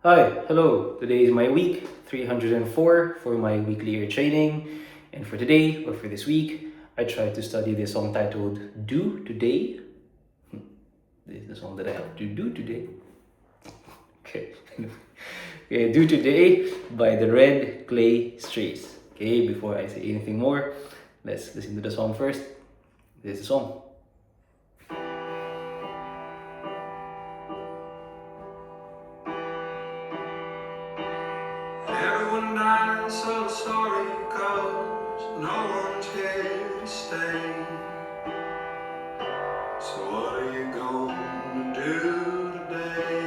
Hi, hello. Today is my week 304 for my weekly ear training. And for today, or for this week, I tried to study this song titled Do Today. This is the song that I have to do today. Okay. Okay, Do Today by the Red Clay Strays. Okay, before I say anything more, let's listen to the song first. This is the song. Everyone dies, so the story goes. No one's here to stay. So what are you gonna do today?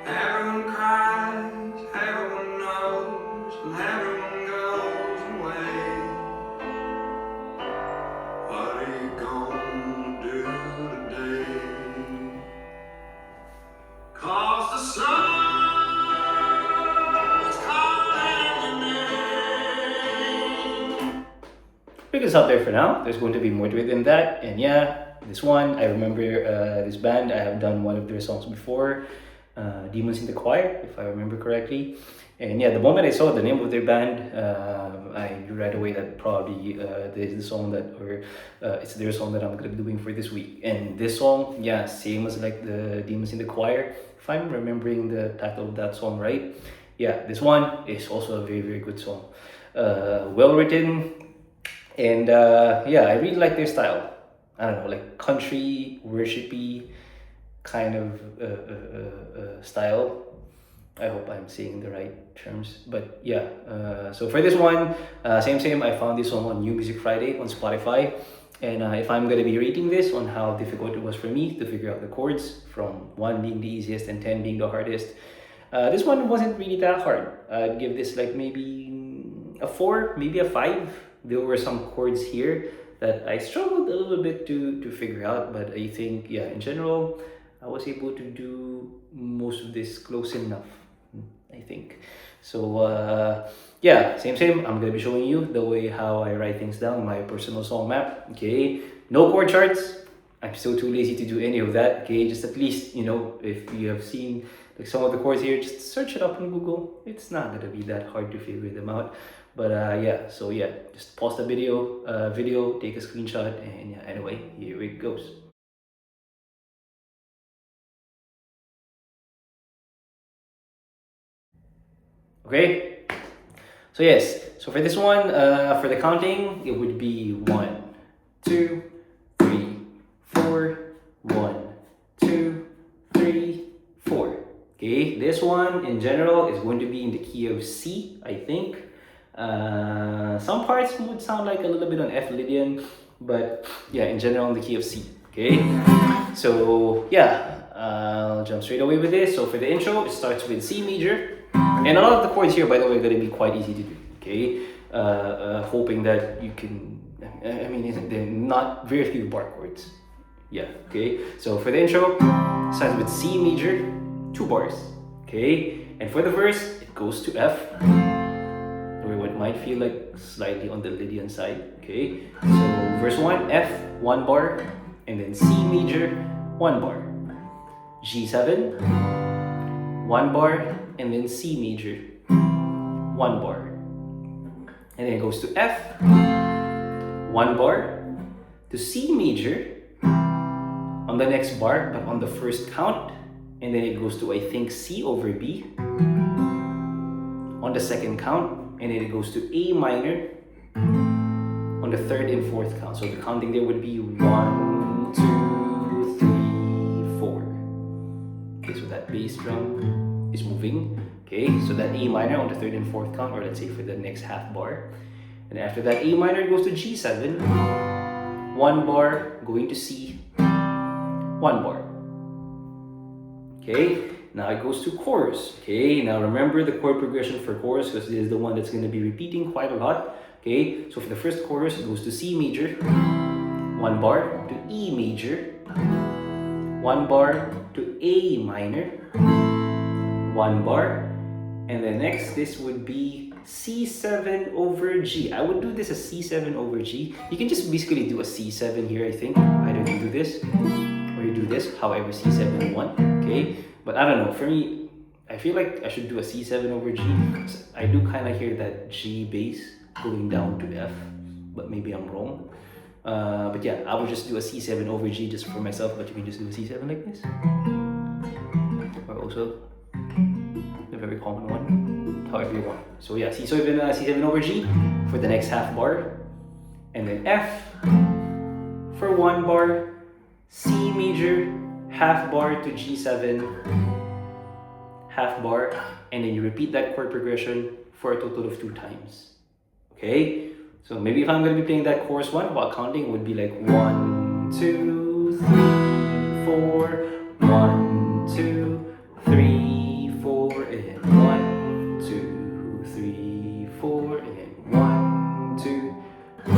Everyone cries, everyone knows, and everyone goes away. What are you gonna do today? 'Cause the sun's calling your name. Pick this up there for now. There's going to be more to it than that. And yeah, this one, I remember this band. I have done one of their songs before, Demons in the Choir, if I remember correctly. And yeah, the moment I saw the name of their band, I knew right away that probably this is the song that, or it's their song that I'm gonna be doing for this week. And this song, yeah, same as like the Demons in the Choir. If I'm remembering the title of that song right, yeah, this one is also a very, very good song. Well written, and yeah, I really like their style. I don't know, like country, worshipy kind of style. I hope I'm saying the right terms, but yeah. So for this one, same. I found this song on New Music Friday on Spotify, and if I'm gonna be rating this on how difficult it was for me to figure out the chords, from 1 being the easiest and 10 being the hardest, this one wasn't really that hard. I'd give this like maybe a 4, maybe a 5. There were some chords here that I struggled a little bit to figure out, but I think, yeah, in general, I was able to do most of this close enough, I think. So, yeah, same. I'm gonna be showing you the way how I write things down, my personal song map, okay? No chord charts. I'm still too lazy to do any of that, okay? Just at least, if you have seen like some of the chords here, just search it up on Google. It's not gonna be that hard to figure them out. But yeah, so yeah, just pause the video, take a screenshot, and yeah, anyway, here it goes. Okay, so yes, so for this one, for the counting, it would be 1, 2, 3, 4, 1, 2, 3, 4. Okay, this one in general is going to be in the key of C, I think. Some parts would sound like a little bit on F Lydian, but yeah, in general in the key of C. Okay, so yeah, I'll jump straight away with this. So for the intro, it starts with C major, and a lot of the chords here, by the way, are going to be quite easy to do. Okay, hoping that you can. I mean, they're not very few bar chords. Yeah. Okay. So for the intro, it starts with C major, 2 bars. Okay, and for the verse, it goes to F, or what might feel like slightly on the Lydian side. Okay, so verse 1, F, 1 bar, and then C major, 1 bar, G7, 1 bar, and then C major, 1 bar, and then it goes to F, 1 bar, to C major on the next bar, but on the first count, and then it goes to, I think, C over B on the second count, and then it goes to A minor on the third and fourth count. So the counting there would be 1, 2, 3, 4. Okay, so that bass drum is moving. Okay, so that A minor on the third and fourth count, or let's say for the next half bar. And after that A minor goes to G7, 1 bar, going to C, 1 bar. Okay, now it goes to chorus. Okay, now remember the chord progression for chorus, because this is the one that's going to be repeating quite a lot. Okay, so for the first chorus, it goes to C major, 1 bar, to E major, 1 bar, to A minor, 1 bar, and then next this would be C7 over G. I would do this as C7 over G. You can just basically do a C7 here, I think. Either you do this, or you do this, however C7 you want. Okay, but I don't know. For me, I feel like I should do a C7 over G. I do kind of hear that G bass going down to F, but maybe I'm wrong. But yeah, I will just do a C7 over G just for myself, but you can just do a C7 like this. Or also the very common one, however you want. So yeah, C7 over G for the next half bar, and then F for 1 bar, C major, half bar to G7, half bar, and then you repeat that chord progression for a total of 2 times. Okay? So maybe if I'm going to be playing that chorus 1 while counting, it would be like 1, 2, 3, 4, 1, 2, 3, 4, and 1, 2, 3, 4, and 1, 2, 3,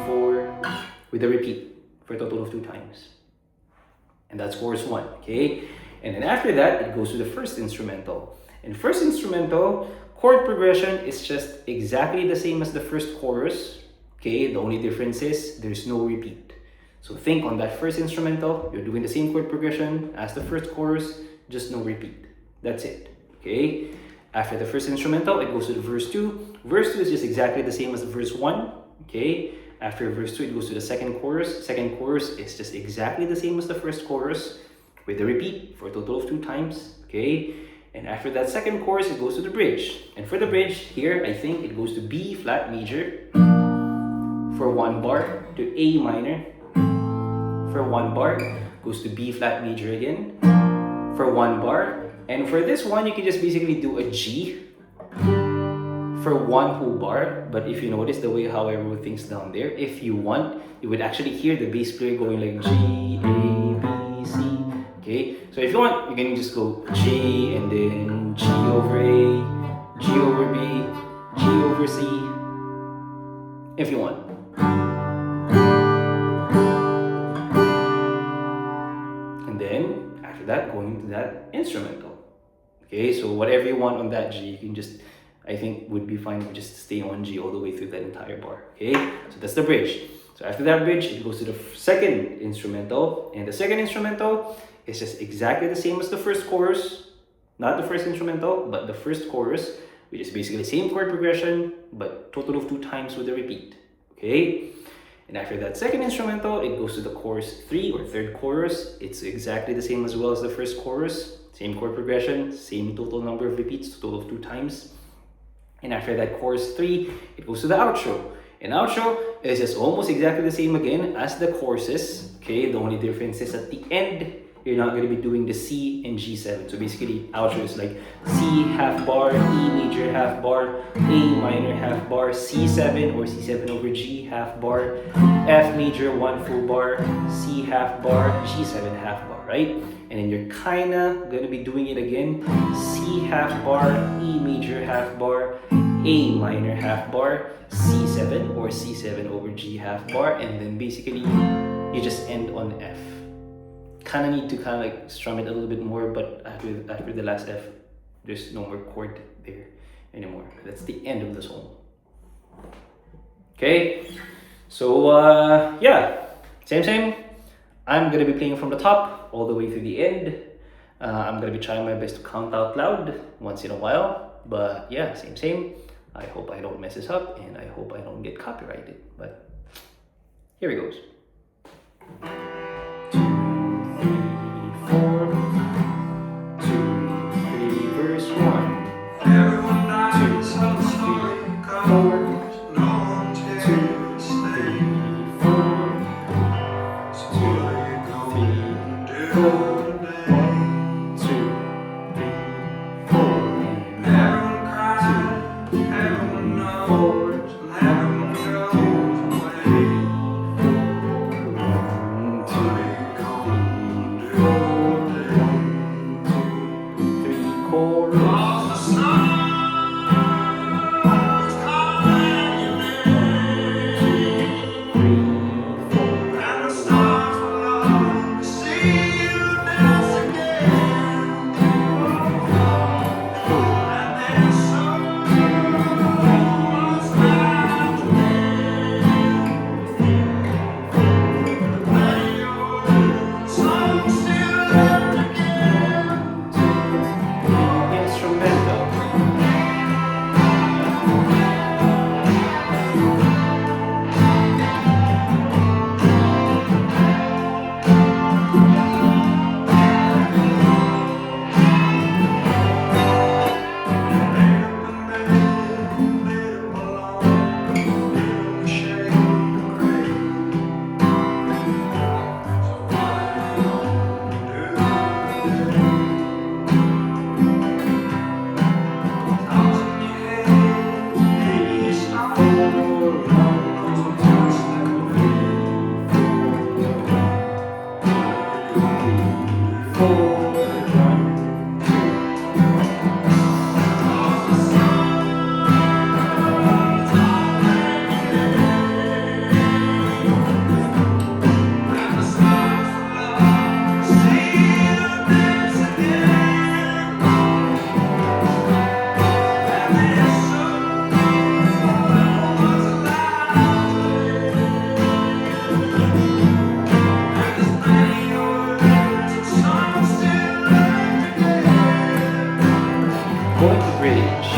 4, with a repeat for a total of 2 times. And that's chorus 1, okay? And then after that, it goes to the first instrumental. And first instrumental, chord progression is just exactly the same as the first chorus, okay? The only difference is there's no repeat. So think on that first instrumental, you're doing the same chord progression as the first chorus, just no repeat. That's it, okay? After the first instrumental, it goes to the verse 2. Verse 2 is just exactly the same as the verse 1, okay? After verse 2, it goes to the second chorus. Second chorus is just exactly the same as the first chorus with a repeat for a total of 2 times, okay? And after that second chorus, it goes to the bridge. And for the bridge, here, I think it goes to B flat major for 1 bar, to A minor for 1 bar, goes to B flat major again for 1 bar. And for this one, you can just basically do a G for 1 whole bar. But if you notice the way how I wrote things down there, if you want, you would actually hear the bass player going like G, A, B, C. Okay, so if you want, you can just go G and then G over A, G over B, G over C, if you want. And then after that, going into that instrumental. Okay, so whatever you want on that G, you can just, I think would be fine if just stay on G all the way through that entire bar. Okay, so that's the bridge. So after that bridge, it goes to the second instrumental, and the second instrumental is just exactly the same as the first chorus, not the first instrumental, but the first chorus, which is basically the same chord progression, but total of 2 times with a repeat, okay? And after that second instrumental, it goes to the chorus 3 or third chorus. It's exactly the same as well as the first chorus, same chord progression, same total number of repeats, total of 2 times. And after that chorus 3, it goes to the outro. And outro is just almost exactly the same again as the choruses, okay? The only difference is at the end, you're not going to be doing the C and G7. So basically, outro is like C half bar, E major half bar, A minor half bar, C7 or C7 over G half bar, F major 1 full bar, C half bar, G7 half bar, right? And then you're kind of going to be doing it again. C half bar, E major half bar, A minor half bar, C7 or C7 over G half bar, and then basically you just end on F. Kind of need to kind of like strum it a little bit more, but after the last F, there's no more chord there anymore. That's the end of the song. Okay, so yeah, same. I'm gonna be playing from the top all the way through the end. I'm gonna be trying my best to count out loud once in a while, but yeah, same. I hope I don't mess this up, and I hope I don't get copyrighted, but here it goes. 2, 3, 4, 2, 3, verse 1. Everyone dies, so the story 4, goes. No one's 2, here to 3, stay. 4, So what are you 2, 3, gonna do 4, today? 1, 2, 3, 4, Everyone cries, everyone knows, and everyone goes away. 1, 2, What are you gonna do today? 3 chorus. Cause the sun is calling you in, and the stars will long to see you 4, 1, 2. Going to bridge.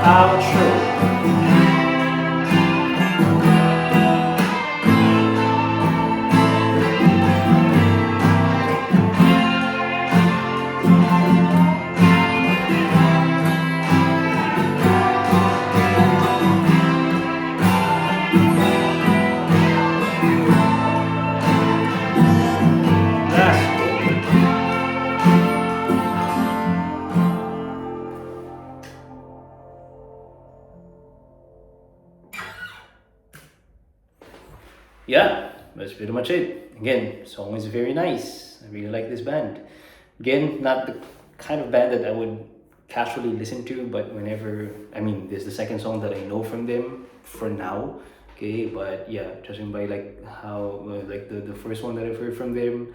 Outro. Yeah, that's pretty much it. Again, song is very nice. I really like this band. Again, not the kind of band that I would casually listen to, but whenever, I mean, this is the second song that I know from them for now. Okay, but yeah, judging by like how, like the first one that I've heard from them,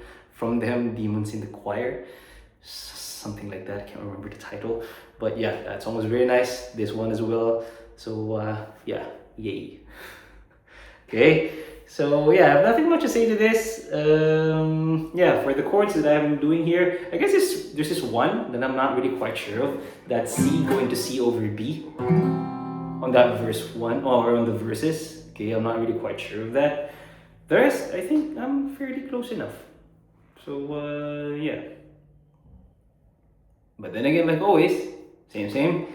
Demons in the Choir, something like that. I can't remember the title, but yeah, that song was very nice. This one as well. So yeah, yay. Okay. So yeah, I have nothing much to say to this. Yeah, for the chords that I'm doing here, I guess there's this one that I'm not really quite sure of. That's C going to C over B on that verse 1 or on the verses. Okay, I'm not really quite sure of that. The rest, I think I'm fairly close enough. So yeah. But then again, like always, same.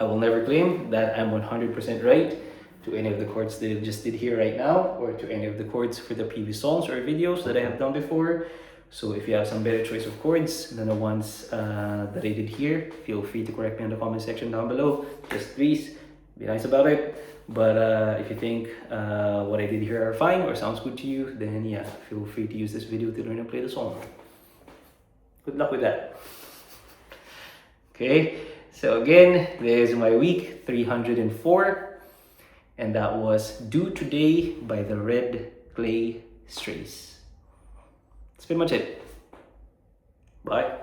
I will never claim that I'm 100% right to any of the chords that I just did here right now, or to any of the chords for the previous songs or videos that I have done before. So if you have some better choice of chords than the ones that I did here, feel free to correct me in the comment section down below. Just please be nice about it. But if you think what I did here are fine or sounds good to you, then yeah, feel free to use this video to learn and play the song. Good luck with that. Okay, so again, there's my week 304. And that was Do Today by the Red Clay Strays. That's pretty much it. Bye.